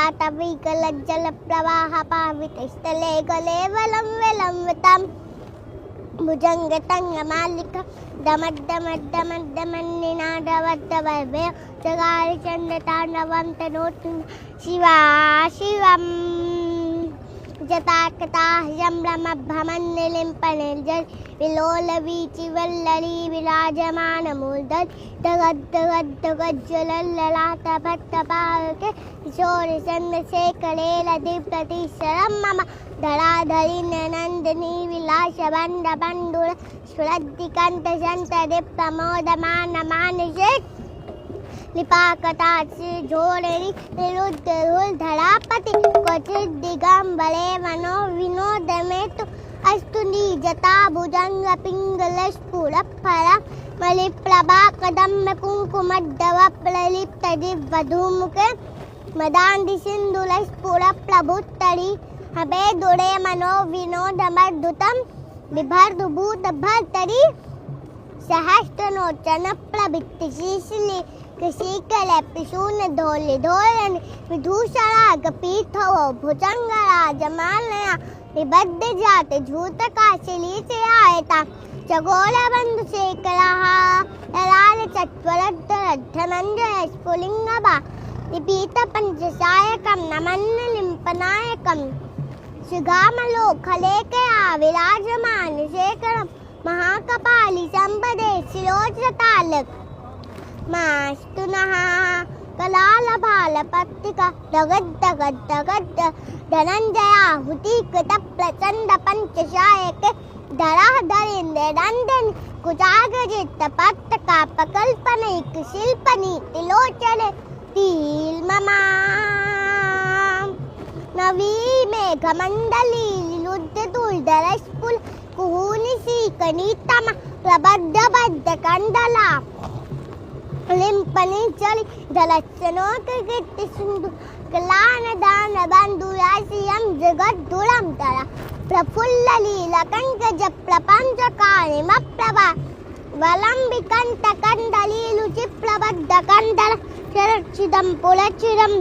तवातवीकलज्जलप्रवाहपावितस्थले कलेवलं विलम्बितं भुजङ्गतङ्गमालिका दमद्दमद्दमद्दमन्निनादवद्दवैभव चकारिचण्डताण्डवं तनोतु शिवा शिवम् जताकताह्यम्रमभ्रमन्निलिम्पनिर्जल विलोलवीचिवल्लरी विराजमानमूर्धज दगद्दगद्दगज्ज्वलल्ललाटभट्टपावके किशोरचन्द्रशेखरेलधिपतिशरं मम धराधरी ननन्दिनी विलासबन्धबन्धुर स्फुरद्दिकण्ठशन्तदिप्रमोदमानमानसे लिपाकटाक्षि झोरणी निरुद्धरुलधरापति क्वचिद्दिगम्बरे वनो विनोदमेतु अस्तु निजता भुजङ्गपिङ्गलस्फुरत्फला मलिप्रभा कदम्ब कुङ्कुमद्दव प्रलिप्तदिवधूमुखे मदान्धिसिन्धुलस्फुरप्लभुत्तरी हबे दुरे मनो विनोदमद्भुतं बिभर्दुभूतभर्तरी सहस्रनोचन प्लभित्तिशीशिली कृषिकलपिशून धोलि धोलन विधूषणागपीठो भुजङ्गराजमालया निबद्ध जाते झूतकाशिली से आयता चगोलबन्धुशेखरः ललाल चत्वरद्धरद्धमञ्जय स्फुलिङ्गभा निपीतपञ्चसायकं नमन्नलिम्पनायकं सुगामलोकलेकया विराजमानशेखरं महाकपाली सम्पदे शिलोचतालक मास्तु नः कलालभालपत्तिका दगद्दगद्दगद्द धनञ्जयाहुतिकृतप्रचण्डपञ्चशायके धराधरेन्द्रनन्दनि कुचाग्रजित्तपत्तकापकल्पनैकशिल्पनीतिलोचने तिल्ममा नवीमेघमण्डली लुद्धदुर्धरस्फुल कुहूनिशीकनीतम प्रबद्धबद्धकण्डला लिम्पनि चलि दलच्छनोककीर्तिसिन्धु कलानदानबन्धुराशियं जगद्दुरं तरा प्रफुल्ललीलकङ्कजप्रपञ्चकारिमप्रभा वलम्बिकण्ठकण्डलीलुचिप्रबद्धकण्डल शरच्छिदं पुलच्छिदं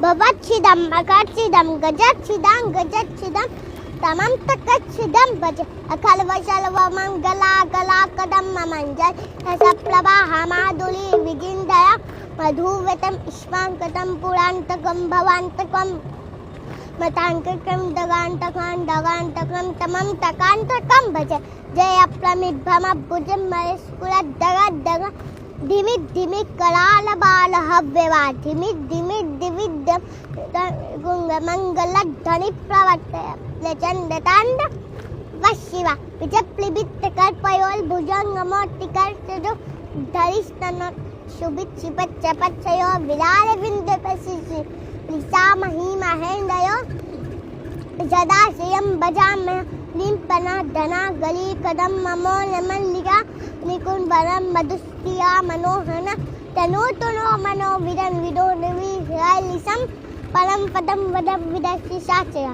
भवच्छिदम् अकच्छिदं गजच्छिदं गजच्छिदं तमं तकच्छिदं भज अखल्वशल्वमङ्गलाकलाकदं ममञ्जल रसप्रवाहमाधुरी विगिन्धया मधुव्यतं इष्माङ्कतं पुरान्तकं भवान्तकं मताङ्ककं दगान्तकं दगान्तकं तमं तकान्तकं भज जयप्रमिभ्रमभुजं मयस्फुरद्दगद्दग धिमित् धिमित् करालबालहव्यवा धिमित् धिमित् दिविद् गुङ्गमङ्गलध्वनिप्रवर्तय प्रचण्डताण्ड वशिवा विजप्लिबित्तकल्पयोल्भुजङ्गमोत्तिकर्षजो धरिस्तन शुभिक्षिपच्चपच्चयो विरालविन्दकशिशि लिसामहीमहेन्दयो जदाशयं भजाम्यह लिम्पना धना गलीकदं ममोलमल्लिका निकुम्भरं मधुस्त्रिया मनोहन तनोतनो मनो विदं विदो निविहलिसं परं पदं वदं विदस्य साचया।